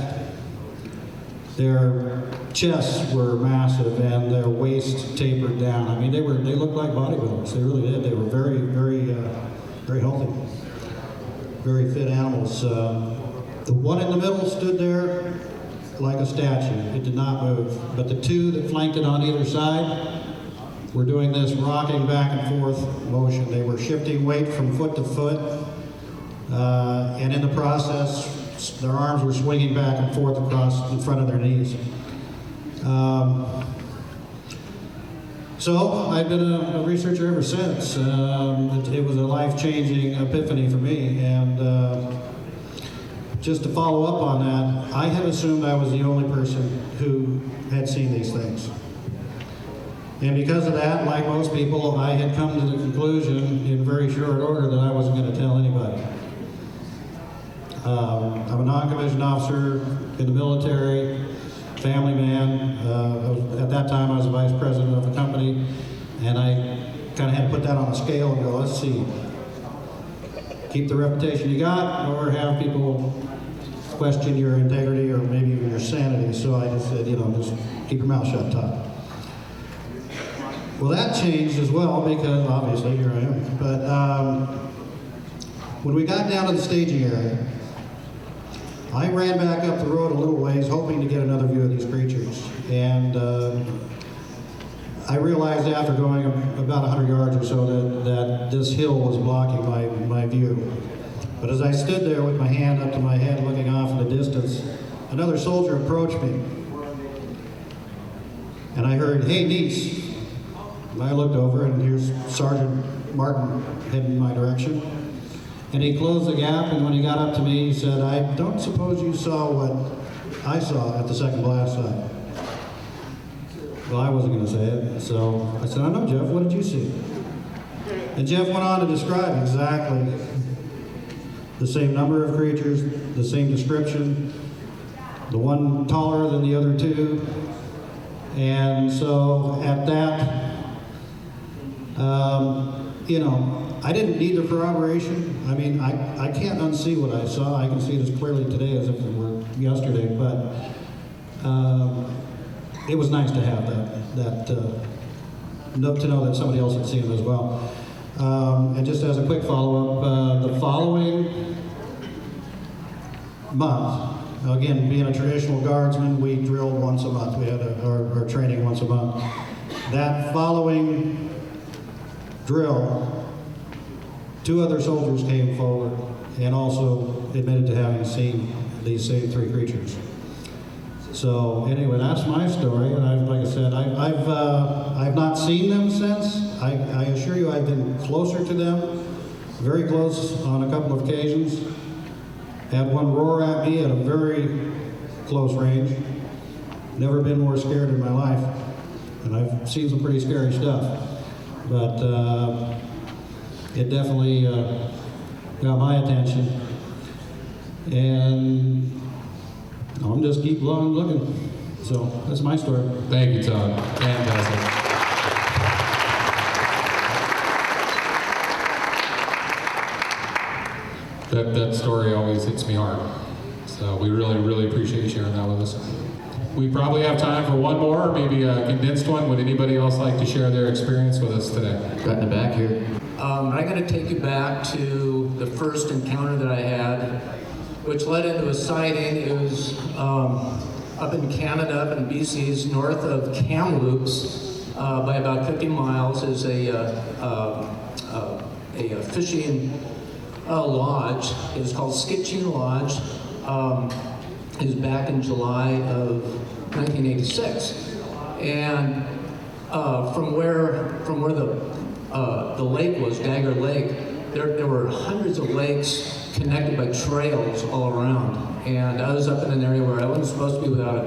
Their chests were massive and their waist tapered down. I mean, they looked like bodybuilders. They really did. They were very, very, very healthy, very fit animals. The one in the middle stood there like a statue. It did not move. But the 2 that flanked it on either side were doing this rocking back and forth motion. They were shifting weight from foot to foot, and in the process, their arms were swinging back and forth across in front of their knees. So I've been a researcher ever since. It was a life-changing epiphany for me, and just to follow up on that, I had assumed I was the only person who had seen these things. And because of that, like most people, I had come to the conclusion in very short order that I wasn't going to tell anybody. I'm a non-commissioned officer in the military, family man. At that time, I was the vice president of the company, and I kind of had to put that on a scale and go, let's see. Keep the reputation you got, or have people question your integrity or maybe even your sanity. So I just said, just keep your mouth shut, Todd. Well, that changed as well because obviously here I am. But when we got down to the staging area, I ran back up the road a little ways hoping to get another view of these creatures. And I realized after going about 100 yards or so that this hill was blocking my view. But as I stood there with my hand up to my head looking off in the distance, another soldier approached me. And I heard, "Hey, niece." And I looked over and here's Sergeant Martin heading my direction. And he closed the gap, and when he got up to me, he said, "I don't suppose you saw what I saw at the second blast site." Well, I wasn't going to say it, so I said, "I know, Jeff, what did you see?" And Jeff went on to describe exactly the same number of creatures, the same description, the one taller than the other 2. And so at that, I didn't need the corroboration. I mean, I can't unsee what I saw. I can see it as clearly today as if it were yesterday, but it was nice to have to know that somebody else had seen it as well. And just as a quick follow-up, the following month. Now, again, being a traditional guardsman, we drilled once a month. We had our training once a month. That following drill, 2 other soldiers came forward and also admitted to having seen these same 3 creatures. So anyway, that's my story, and like I said, I've not seen them since. I assure you, I've been closer to them, very close on a couple of occasions. Had one roar at me at a very close range. Never been more scared in my life, and I've seen some pretty scary stuff. But it definitely got my attention, and I'm just keep on looking. So that's my story. Thank you, Todd. Fantastic. That story always hits me hard. So we really appreciate you sharing that with us. We probably have time for one more, or maybe a condensed one. Would anybody else like to share their experience with us today? Got in the back here. I'm going to take you back to the first encounter that I had, which led into a sighting. It was up in Canada, up in BC's north of Kamloops, by about 50 miles. Is a fishing lodge. It was called Skitchin Lodge. It was back in July of 1986, and from where the lake was, Dagger Lake, there were hundreds of lakes connected by trails all around. And I was up in an area where I wasn't supposed to be without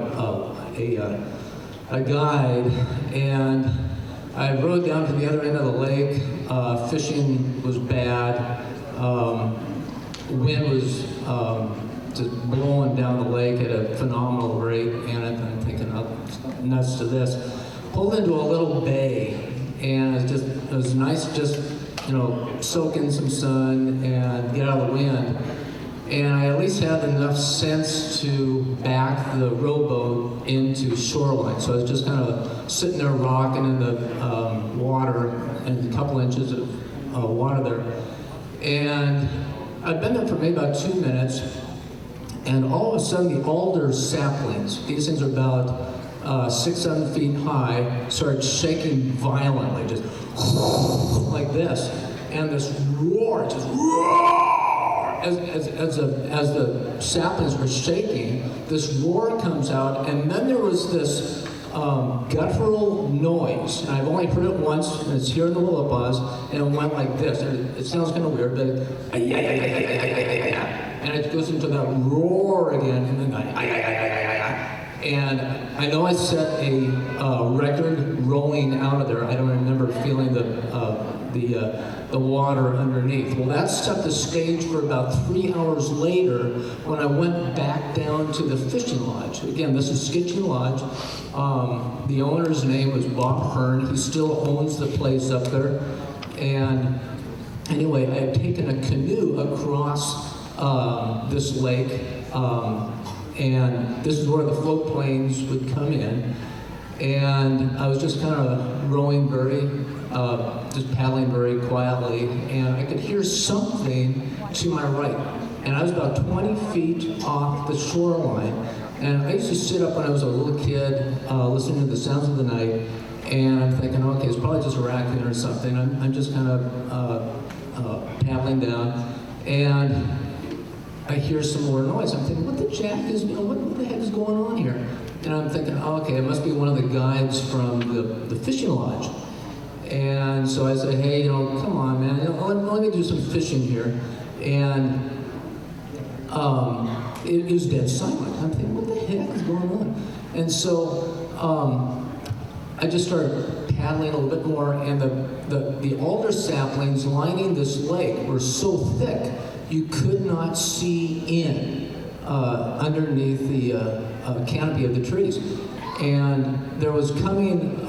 a guide, and I rode down to the other end of the lake. Fishing was bad. Wind was just blowing down the lake at a phenomenal rate, and I'm thinking, oh, nuts to this. Pulled into a little bay, and it was nice just, soak in some sun and get out of the wind. And I at least had enough sense to back the rowboat into shoreline. So I was just kind of sitting there rocking in the water, and a couple inches of water there. And I'd been there for maybe about 2 minutes, and all of a sudden the alder saplings, these things are about 6-7 feet high, started shaking violently, just like this. And this roar, just roar, as the saplings were shaking, this roar comes out, and then there was this guttural noise. And I've only heard it once, and it's here in the Willowpaws, and it went like this. It sounds kind of weird, but and it goes into that roar again, and then and I know I set a record rolling out of there. I don't remember feeling the water underneath. Well, that set the stage for about 3 hours later when I went back down to the fishing lodge. Again, this is Skitchin Lodge. The owner's name was Bob Hearn. He still owns the place up there. And anyway, I had taken a canoe across this lake, and this is where the float planes would come in. And I was just kind of rowing just paddling very quietly, and I could hear something to my right. And I was about 20 feet off the shoreline. And I used to sit up when I was a little kid, listening to the sounds of the night, and I'm thinking, okay, it's probably just a raccoon or something. I'm just kind of paddling down, and I hear some more noise. I'm thinking, what the jack is, what the heck is going on here? And I'm thinking, oh, okay, it must be one of the guides from the fishing lodge. And so I said, hey, come on, man, let me do some fishing here. And it was dead silent. I'm thinking, what the heck is going on? And so I just started paddling a little bit more, and the alder saplings lining this lake were so thick you could not see in underneath the canopy of the trees. And there was coming,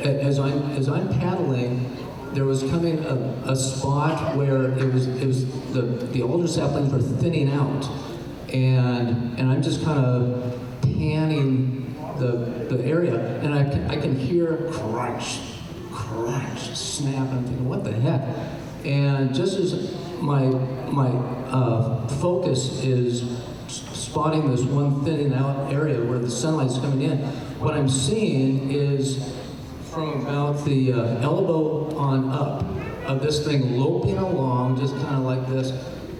as I'm paddling, there was coming a spot where it was the alder saplings were thinning out, and I'm just kind of panning the area, and I can hear crunch, snap. I'm thinking, what the heck? And just as my focus is spotting this one thinning out area where the sunlight's coming in, what I'm seeing is from about the elbow on up of this thing loping along, just kind of like this,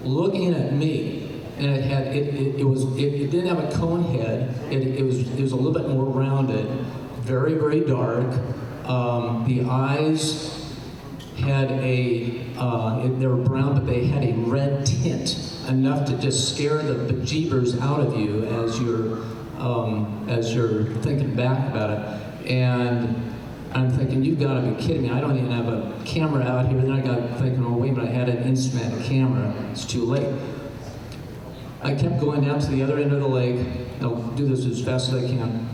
looking at me. And it didn't have a cone head. It was a little bit more rounded, very, very dark. The eyes had they were brown, but they had a red tint, enough to just scare the bejeebers out of you as you're thinking back about it. And I'm thinking, you've got to be kidding me. I don't even have a camera out here. Then I got thinking, oh wait, but I had an instrument camera. It's too late. I kept going down to the other end of the lake. I'll do this as fast as I can.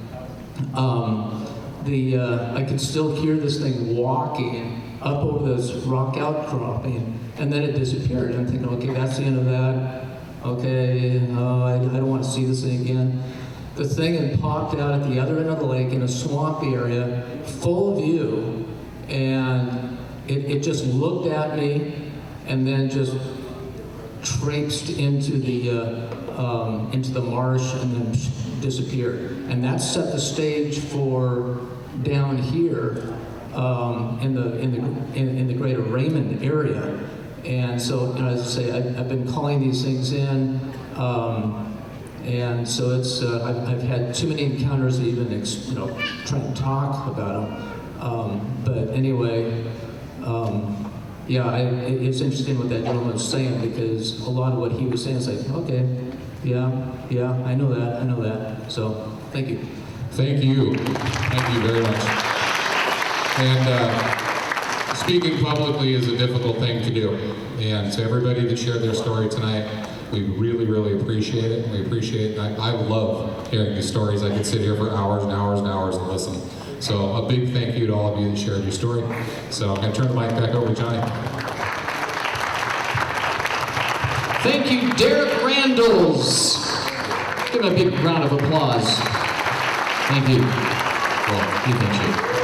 I could still hear this thing walking up over this rock outcropping, and then it disappeared. I'm thinking, okay, that's the end of that. Okay, I don't want to see this thing again. The thing had popped out at the other end of the lake in a swampy area, full view, and it just looked at me, and then just traipsed into the marsh and then disappeared. And that set the stage for down here in the greater Raymond area. And so, as I say, I've been calling these things in, and so it's I've had too many encounters to even try to talk about them. But anyway. Yeah, it's interesting what that gentleman was saying, because a lot of what he was saying is like, okay, yeah, I know that. So, thank you. Thank you. Thank you very much. And speaking publicly is a difficult thing to do. And to everybody that shared their story tonight, we really, really appreciate it. We appreciate it. I love hearing these stories. I could sit here for hours and hours and hours and listen. So a big thank you to all of you that shared your story. So I'm going to turn the mic back over to Johnny. Thank you, Derek Randalls. Give him a big round of applause. Thank you. Well, he thanks you.